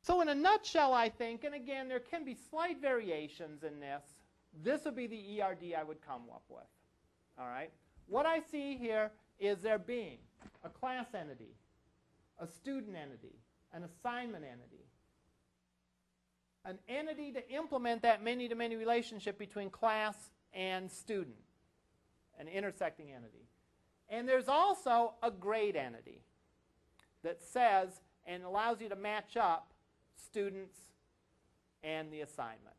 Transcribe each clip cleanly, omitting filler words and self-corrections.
So in a nutshell, I think, and again, there can be slight variations in this would be the ERD I would come up with. All right? What I see here is there being a class entity, a student entity, an assignment entity, an entity to implement that many-to-many relationship between class and student, an intersecting entity. And there's also a grade entity that says and allows you to match up students and the assignment.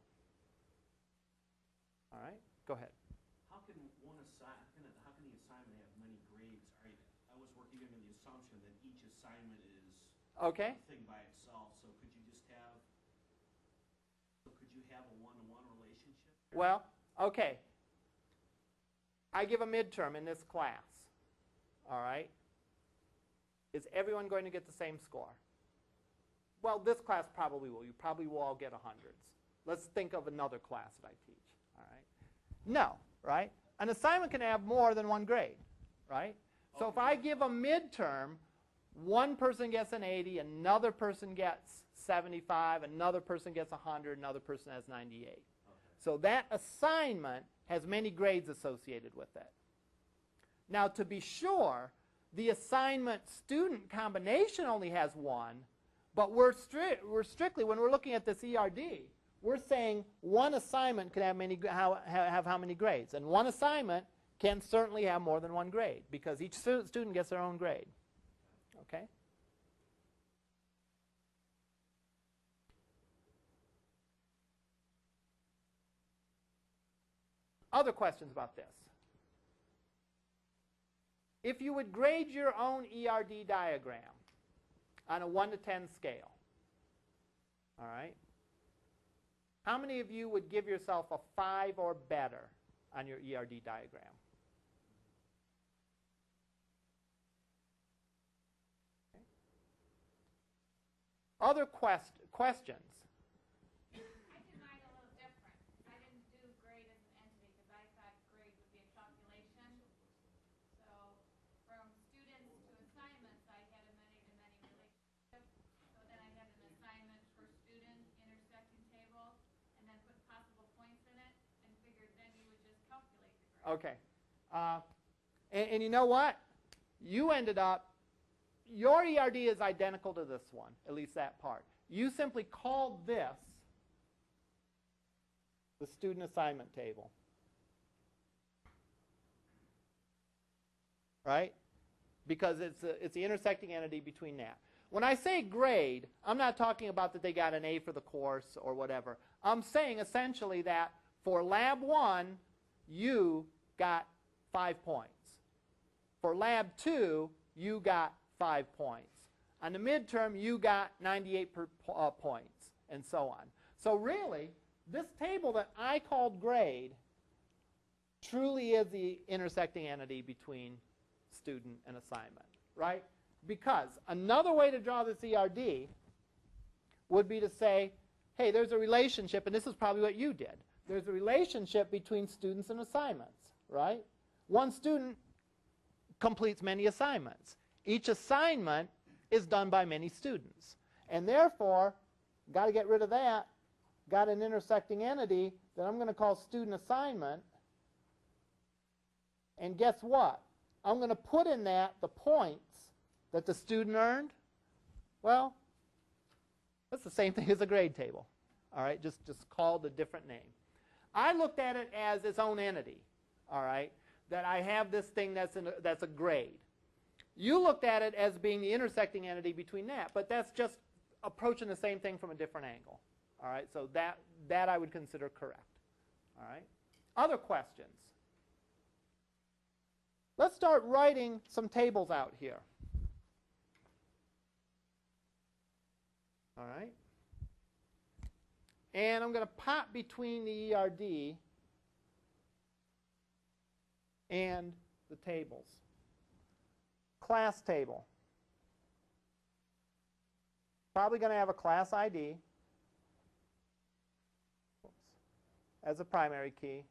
All right, go ahead. How can the assignment have many grades? I was working under the assumption that each assignment is a thing by itself. So could you have a one-to-one relationship? Well, okay. I give a midterm in this class. All right. Is everyone going to get the same score? Well, this class probably will. You probably will all get 100s. Let's think of another class that I teach. All right. No, right? An assignment can have more than one grade, right? Okay. So if I give a midterm, one person gets an 80, another person gets 75, another person gets 100, another person has 98. Okay. So that assignment has many grades associated with it. Now, to be sure, the assignment-student combination only has one, but we're strictly, when we're looking at this ERD, we're saying one assignment can have how many grades. And one assignment can certainly have more than one grade, because each student gets their own grade. Okay? Other questions about this? If you would grade your own ERD diagram on a 1 to 10 scale, all right, how many of you would give yourself a 5 or better on your ERD diagram? Okay. Other questions? Okay. And you know what? You ended up, your ERD is identical to this one, at least that part. You simply called this the student assignment table. Right? Because it's the intersecting entity between that. When I say grade, I'm not talking about that they got an A for the course or whatever. I'm saying essentially that for Lab 1, you got 5 points. For Lab 2, you got 5 points. On the midterm, you got 98 points, and so on. So really, this table that I called grade truly is the intersecting entity between student and assignment, right? Because another way to draw this ERD would be to say, hey, there's a relationship, and this is probably what you did. There's a relationship between students and assignments, right? One student completes many assignments. Each assignment is done by many students. And therefore, got to get rid of that, got an intersecting entity that I'm going to call student assignment. And guess what? I'm going to put in that the points that the student earned. Well, that's the same thing as a grade table. All right, just called a different name. I looked at it as its own entity, all right, that I have this thing that's a grade. You looked at it as being the intersecting entity between that, but that's just approaching the same thing from a different angle. All right, so that I would consider correct. All right, other questions? Let's start writing some tables out here. All right. And I'm going to pop between the ERD and the tables. Class table. Probably going to have a class ID as a primary key.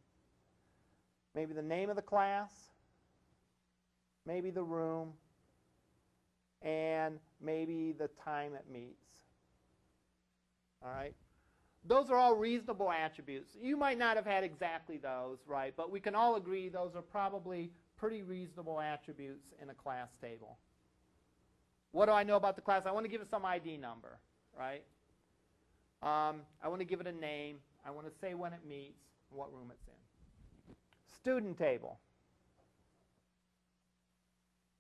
Maybe the name of the class, maybe the room, and maybe the time it meets. All right? Those are all reasonable attributes. You might not have had exactly those, right? But we can all agree those are probably pretty reasonable attributes in a class table. What do I know about the class? I want to give it some ID number, right? I want to give it a name. I want to say when it meets, what room it's in. Student table.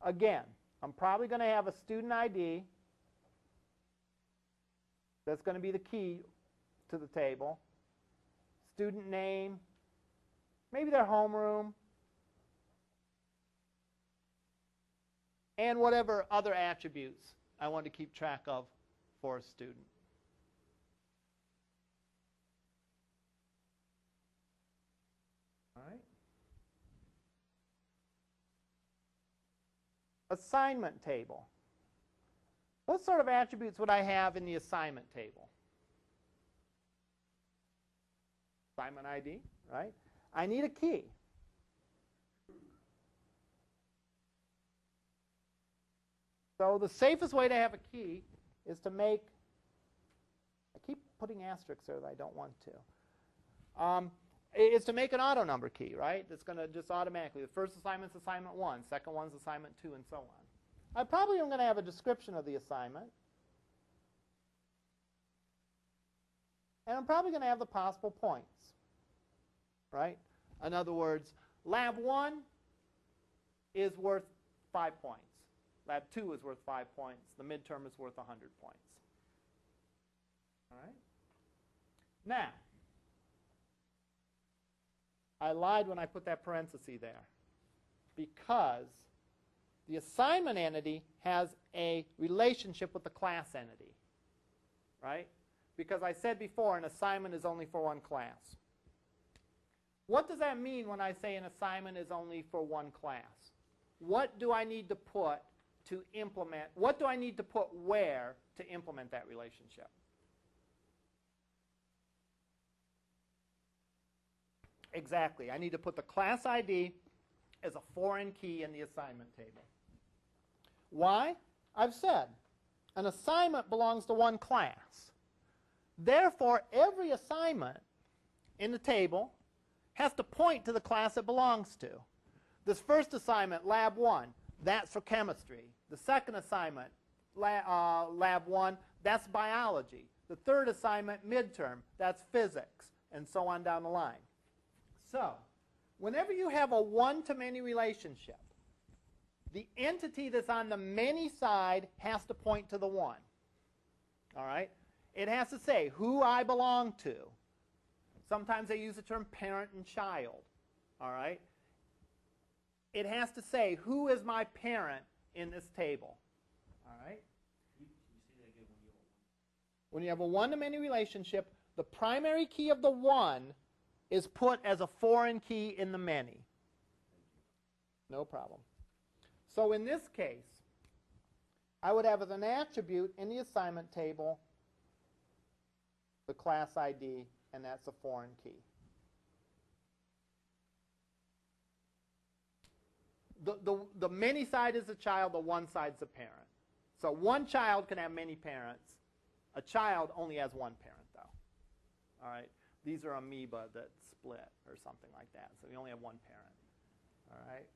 Again, I'm probably going to have a student ID. That's going to be the key to the table. Student name, maybe their homeroom, and whatever other attributes I want to keep track of for a student. All right. Assignment table. What sort of attributes would I have in the assignment table? Assignment ID, right? I need a key. So the safest way to have a key is to make, I keep putting asterisks there that I don't want to, is to make an auto number key, right? That's going to just automatically, the first assignment's assignment 1, second one's assignment 2, and so on. I probably am going to have a description of the assignment. And I'm probably going to have the possible points, right? In other words, Lab 1 is worth 5 points. Lab 2 is worth 5 points. The midterm is worth 100 points. All right? Now, I lied when I put that parenthesis there because the assignment entity has a relationship with the class entity, right? Because I said before, an assignment is only for one class. What does that mean when I say an assignment is only for one class? What do I need to put to implement, what do I need to put where to implement that relationship? Exactly. I need to put the class ID as a foreign key in the assignment table. Why? I've said an assignment belongs to one class. Therefore, every assignment in the table has to point to the class it belongs to. This first assignment, Lab 1, that's for chemistry. The second assignment, Lab 1, that's biology. The third assignment, midterm, that's physics, and so on down the line. So, whenever you have a one-to-many relationship, the entity that's on the many side has to point to the one. All right? It has to say who I belong to. Sometimes they use the term parent and child. All right? It has to say who is my parent in this table. All right? Can you say that again when you have one? When you have a one-to-many relationship, the primary key of the one is put as a foreign key in the many. No problem. So in this case, I would have as an attribute in the assignment table the class ID, and that's a foreign key. The many side is the child, the one side is the parent. So one child can have many parents. A child only has one parent, though. All right? These are amoeba that split or something like that. So you only have one parent. All right?